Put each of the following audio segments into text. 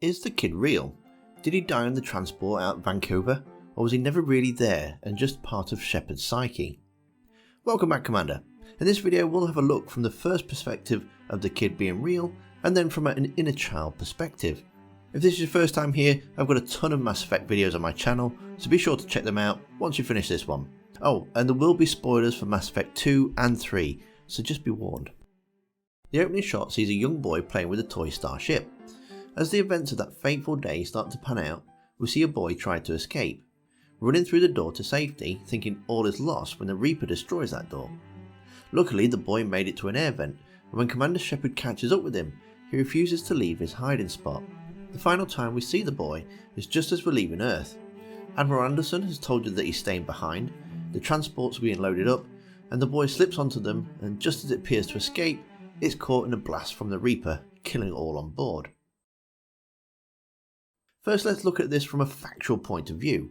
Is the kid real? Did he die on the transport out of Vancouver, or was he never really there and just part of Shepards' psyche? Welcome back, Commander. In this video we'll have a look from the first perspective of the kid being real, and then from an inner child perspective. If this is your first time here, I've got a ton of Mass Effect videos on my channel, so be sure to check them out once you finish this one. Oh, and there will be spoilers for Mass Effect 2 and 3, so just be warned. The opening shot sees a young boy playing with a toy starship. As the events of that fateful day start to pan out, we see a boy try to escape, running through the door to safety, thinking all is lost when the Reaper destroys that door. Luckily, the boy made it to an air vent, and when Commander Shepard catches up with him, he refuses to leave his hiding spot. The final time we see the boy is just as we're leaving Earth. Admiral Anderson has told you that he's staying behind, the transports are being loaded up, and the boy slips onto them, and just as it appears to escape, it's caught in a blast from the Reaper, killing all on board. First, let's look at this from a factual point of view.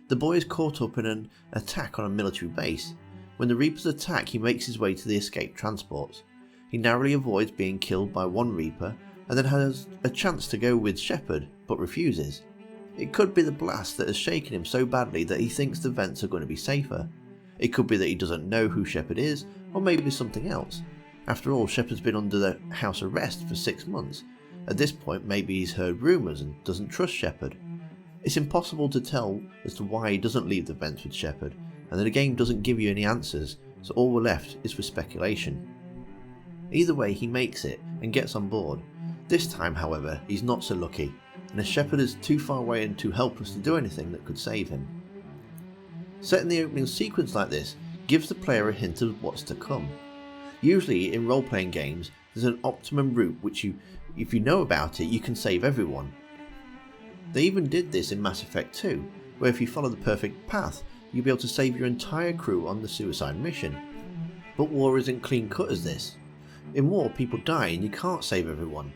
The boy is caught up in an attack on a military base. When the Reapers attack, he makes his way to the escaped transports. He narrowly avoids being killed by one Reaper, and then has a chance to go with Shepard, but refuses. It could be the blast that has shaken him so badly that he thinks the vents are going to be safer. It could be that he doesn't know who Shepard is, or maybe something else. After all, Shepard's been under the house arrest for 6 months. At this point, maybe he's heard rumours and doesn't trust Shepard. It's impossible to tell as to why he doesn't leave the vents with Shepard, and the game doesn't give you any answers, so all we're left is for speculation. Either way, he makes it and gets on board. This time, however, he's not so lucky, and as Shepard is too far away and too helpless to do anything that could save him. Setting the opening sequence like this gives the player a hint of what's to come. Usually in role-playing games, there's an optimum route which if you know about it, you can save everyone. They even did this in Mass Effect 2, where if you follow the perfect path, you'll be able to save your entire crew on the suicide mission. But war isn't clean cut as this. In war, people die and you can't save everyone.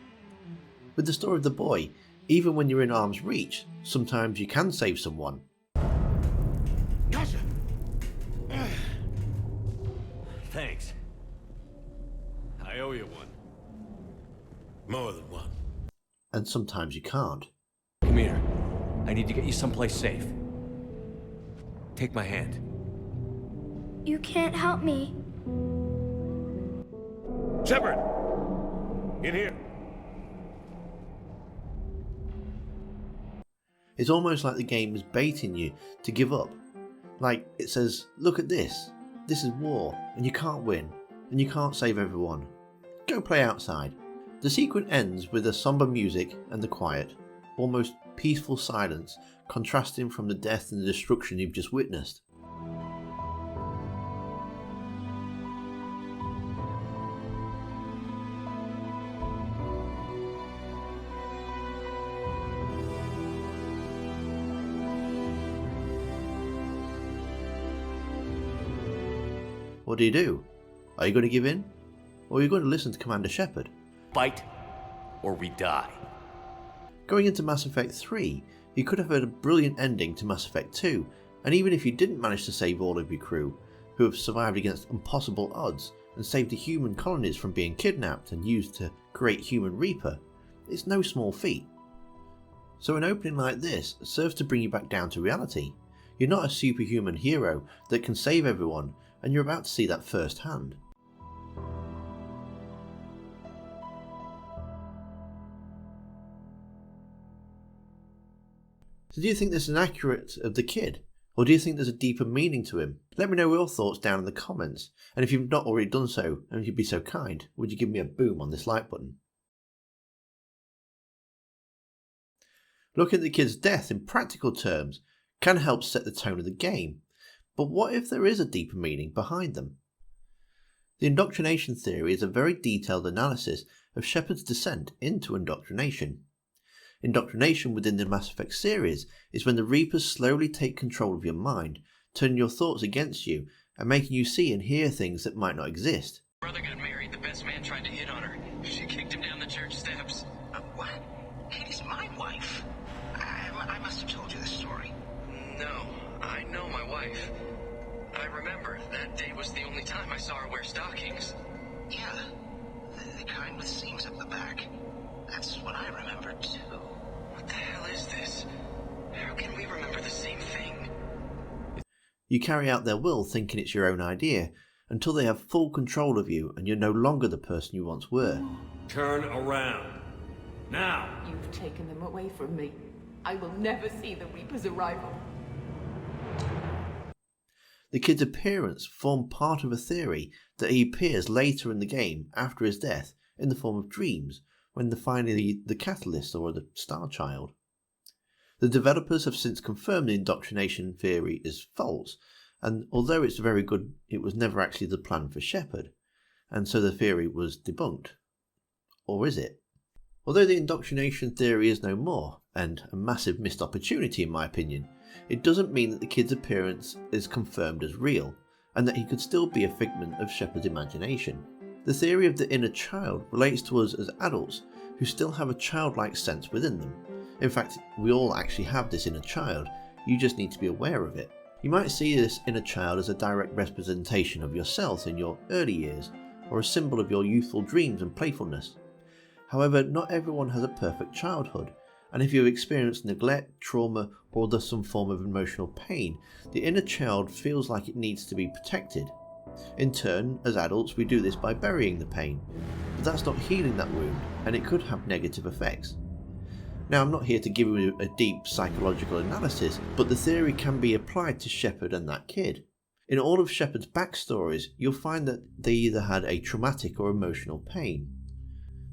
With the story of the boy, even when you're in arm's reach, sometimes you can save someone. Gotcha. Thanks. I owe you one. More than one. And sometimes you can't. Come here. I need to get you someplace safe. Take my hand. You can't help me. Shepard! In here. It's almost like the game is baiting you to give up. Like it says, look at this. This is war, and you can't win, and you can't save everyone. Go play outside. The sequence ends with the somber music and the quiet, almost peaceful silence, contrasting from the death and the destruction you've just witnessed. What do? Are you going to give in? Or are you going to listen to Commander Shepard? Fight, or we die. Going into Mass Effect 3, you could have had a brilliant ending to Mass Effect 2, and even if you didn't manage to save all of your crew, who have survived against impossible odds and saved the human colonies from being kidnapped and used to create human Reaper, it's no small feat. So an opening like this serves to bring you back down to reality. You're not a superhuman hero that can save everyone, and you're about to see that firsthand. So do you think this is accurate of the kid? Or do you think there's a deeper meaning to him? Let me know your thoughts down in the comments. And if you've not already done so, and if you'd be so kind, would you give me a boom on this like button? Looking at the kid's death in practical terms can help set the tone of the game. But what if there is a deeper meaning behind them? The indoctrination theory is a very detailed analysis of Shepard's descent into indoctrination. Indoctrination within the Mass Effect series is when the Reapers slowly take control of your mind, turning your thoughts against you and making you see and hear things that might not exist. Brother got married. The best man tried to hit on her. She kicked him down the church steps. What? Katie's my wife. I must have told you this story. No, I know my wife. I remember that day was the only time I saw her wear stockings. Yeah, the kind with seams up the back. That's what I remember too. You carry out their will thinking it's your own idea, until they have full control of you and you're no longer the person you once were. Turn around. Now! You've taken them away from me. I will never see the Reaper's arrival. The kid's appearance formed part of a theory that he appears later in the game after his death in the form of dreams, when they're finally the Catalyst or the Star Child. The developers have since confirmed the indoctrination theory is false, and although it's very good, it was never actually the plan for Shepard, and so the theory was debunked. Or is it? Although the indoctrination theory is no more, and a massive missed opportunity in my opinion, it doesn't mean that the kid's appearance is confirmed as real, and that he could still be a figment of Shepard's imagination. The theory of the inner child relates to us as adults who still have a childlike sense within them. In fact, we all actually have this inner child, you just need to be aware of it. You might see this inner child as a direct representation of yourself in your early years, or a symbol of your youthful dreams and playfulness. However, not everyone has a perfect childhood, and if you've experienced neglect, trauma, or thus some form of emotional pain, the inner child feels like it needs to be protected. In turn, as adults, we do this by burying the pain, but that's not healing that wound, and it could have negative effects. Now, I'm not here to give you a deep psychological analysis, but the theory can be applied to Shepard and that kid. In all of Shepard's backstories, you'll find that they either had a traumatic or emotional pain.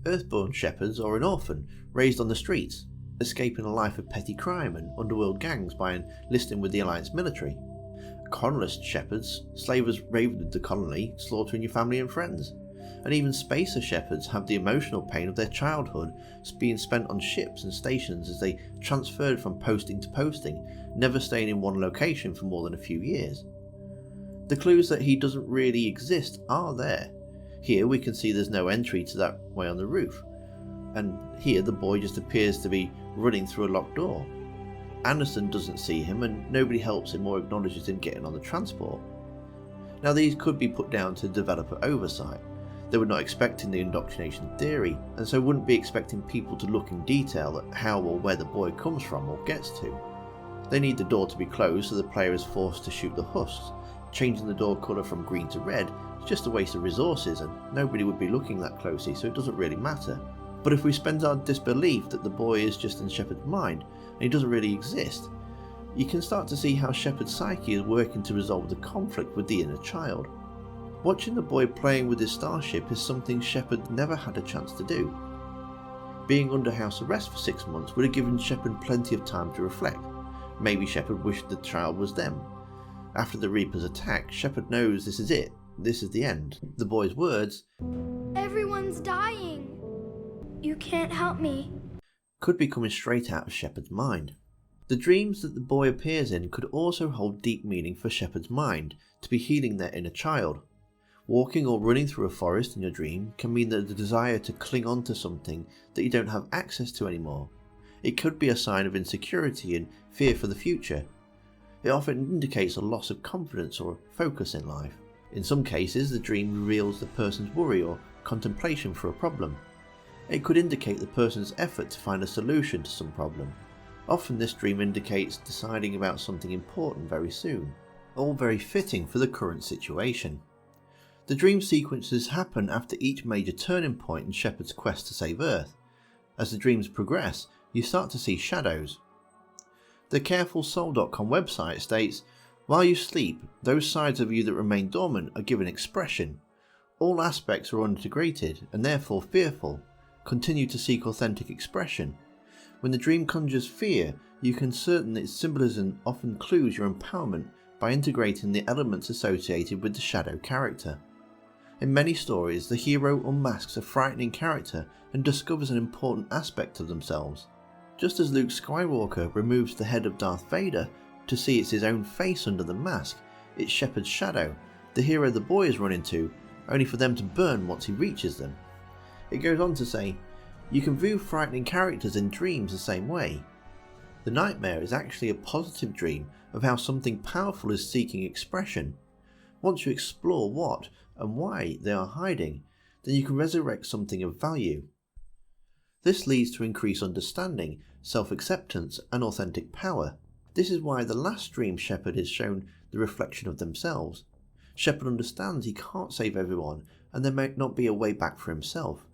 Earthborn Shepards are an orphan, raised on the streets, escaping a life of petty crime and underworld gangs by enlisting with the Alliance military. Colonist Shepards, slavers raided the colony, slaughtering your family and friends. And even Spacer Shepards have the emotional pain of their childhood being spent on ships and stations as they transferred from posting to posting, never staying in one location for more than a few years. The clues that he doesn't really exist are there. Here we can see there's no entry to that way on the roof, and here the boy just appears to be running through a locked door. Anderson doesn't see him, and nobody helps him or acknowledges him getting on the transport. Now, these could be put down to developer oversight. They were not expecting the indoctrination theory, and so wouldn't be expecting people to look in detail at how or where the boy comes from or gets to. They need the door to be closed so the player is forced to shoot the husks. Changing the door colour from green to red is just a waste of resources, and nobody would be looking that closely, so it doesn't really matter. But if we spend our disbelief that the boy is just in Shepard's mind and he doesn't really exist, you can start to see how Shepard's psyche is working to resolve the conflict with the inner child. Watching the boy playing with his starship is something Shepard never had a chance to do. Being under house arrest for 6 months would have given Shepard plenty of time to reflect. Maybe Shepard wished the child was them. After the Reaper's attack, Shepard knows this is it, this is the end. The boy's words, Everyone's dying. You can't help me. could be coming straight out of Shepard's mind. The dreams that the boy appears in could also hold deep meaning for Shepard's mind, to be healing their inner child. Walking or running through a forest in your dream can mean that the desire to cling on to something that you don't have access to anymore. It could be a sign of insecurity and fear for the future. It often indicates a loss of confidence or focus in life. In some cases, the dream reveals the person's worry or contemplation for a problem. It could indicate the person's effort to find a solution to some problem. Often this dream indicates deciding about something important very soon, all very fitting for the current situation. The dream sequences happen after each major turning point in Shepard's quest to save Earth. As the dreams progress, you start to see shadows. The CarefulSoul.com website states, while you sleep, those sides of you that remain dormant are given expression. All aspects are integrated and therefore fearful. Continue to seek authentic expression. When the dream conjures fear, you can certain its symbolism often clues your empowerment by integrating the elements associated with the shadow character. In many stories, the hero unmasks a frightening character and discovers an important aspect of themselves. Just as Luke Skywalker removes the head of Darth Vader to see it's his own face under the mask, it's Shepard's shadow, the hero the boy is running to, only for them to burn once he reaches them. It goes on to say, you can view frightening characters in dreams the same way. The nightmare is actually a positive dream of how something powerful is seeking expression. Once you explore what and why they are hiding, then you can resurrect something of value. This leads to increased understanding, self-acceptance and authentic power. This is why the last dream Shepard is shown the reflection of themselves. Shepard understands he can't save everyone, and there may not be a way back for himself.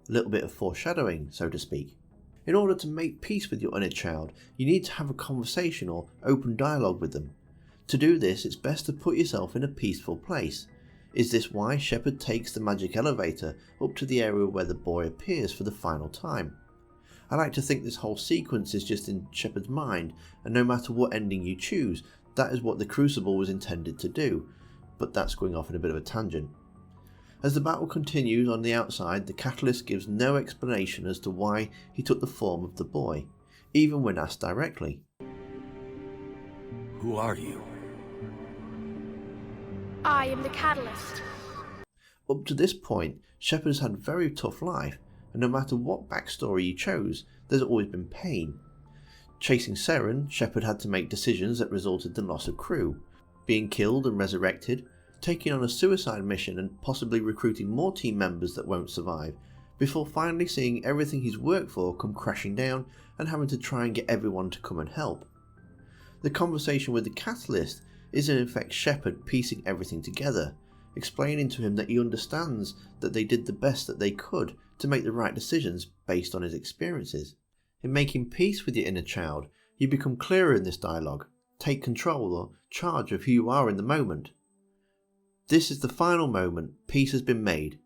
A little bit of foreshadowing, so to speak. In order to make peace with your inner child, you need to have a conversation or open dialogue with them. To do this, it's best to put yourself in a peaceful place. Is this why Shepard takes the magic elevator up to the area where the boy appears for the final time? I like to think this whole sequence is just in Shepard's mind, and no matter what ending you choose, that is what the Crucible was intended to do, but that's going off in a bit of a tangent. As the battle continues on the outside, the Catalyst gives no explanation as to why he took the form of the boy, even when asked directly. Who are you? I am the Catalyst. Up to this point, Shepard has had a very tough life, and no matter what backstory you chose, there's always been pain. Chasing Seren, Shepard had to make decisions that resulted in loss of crew, being killed and resurrected, taking on a suicide mission and possibly recruiting more team members that won't survive, before finally seeing everything he's worked for come crashing down and having to try and get everyone to come and help. The conversation with the Catalyst is in effect Shepard piecing everything together, explaining to him that he understands that they did the best that they could to make the right decisions based on his experiences. In making peace with your inner child, you become clearer in this dialogue, take control or charge of who you are in the moment. This is the final moment peace has been made,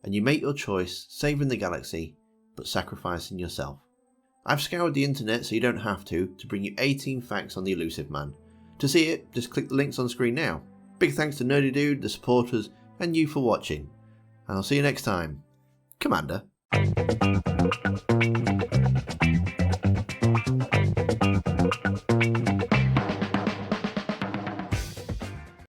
and you make your choice, saving the galaxy, but sacrificing yourself. I've scoured the internet so you don't have to bring you 18 facts on the Elusive Man. To see it, just click the links on screen now. Big thanks to Nerdy Dude, the supporters, and you for watching. And I'll see you next time. Commander.